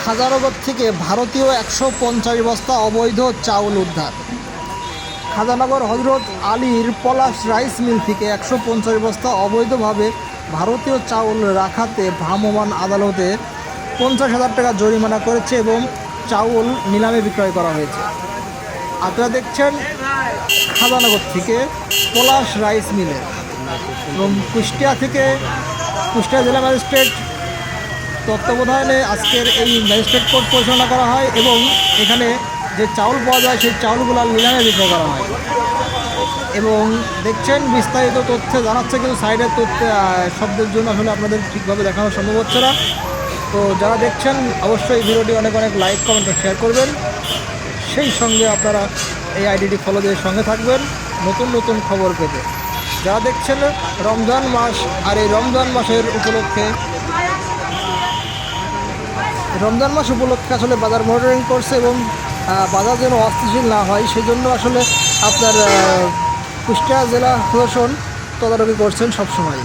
খাজানগর থেকে ভারতীয় 150 বস্তা অবৈধ চাউল উদ্ধার। খাজানগর হজরত আলীর পলাশ রাইস মিল থেকে 150 বস্তা অবৈধভাবে ভারতীয় চাউল রাখাতে ভ্রাম্যমাণ আদালতে 50,000 টাকা জরিমানা করেছে এবং চাউল নিলামে বিক্রয় করা হয়েছে। আপনারা দেখছেন খাজানগর থেকে পলাশ রাইস মিলে এবং কুষ্টিয়া জেলা ম্যাজিস্ট্রেট তত্ত্বাবধানে আজকের এই ম্যাজিস্ট্রেট কোর্ট পরিচালনা করা হয় এবং এখানে যে চাউল পাওয়া যায় সেই চাউলগুলো নিলামে বিক্রয় করা হয়। এবং দেখছেন বিস্তারিত তথ্য জানাচ্ছে, কিন্তু সাইডের তথ্য শব্দের জন্য আসলে আপনাদের ঠিকভাবে দেখানো সম্ভব হচ্ছে না। তো যারা দেখছেন অবশ্যই ভিডিওটি অনেক লাইক কমেন্ট শেয়ার করবেন। সেই সঙ্গে আপনারা এই আইডিটি ফলো দিয়ে সঙ্গে থাকবেন নতুন খবর পেতে। যারা দেখছেন রমজান মাস, আর এই রমজান মাস উপলক্ষে আসলে বাজার মনিটরিং করছে এবং বাজার যেন অস্থিতিশীল না হয় সেই জন্য আসলে আপনার কুষ্টিয়া জেলা প্রশাসন তদারকি করছেন সবসময়।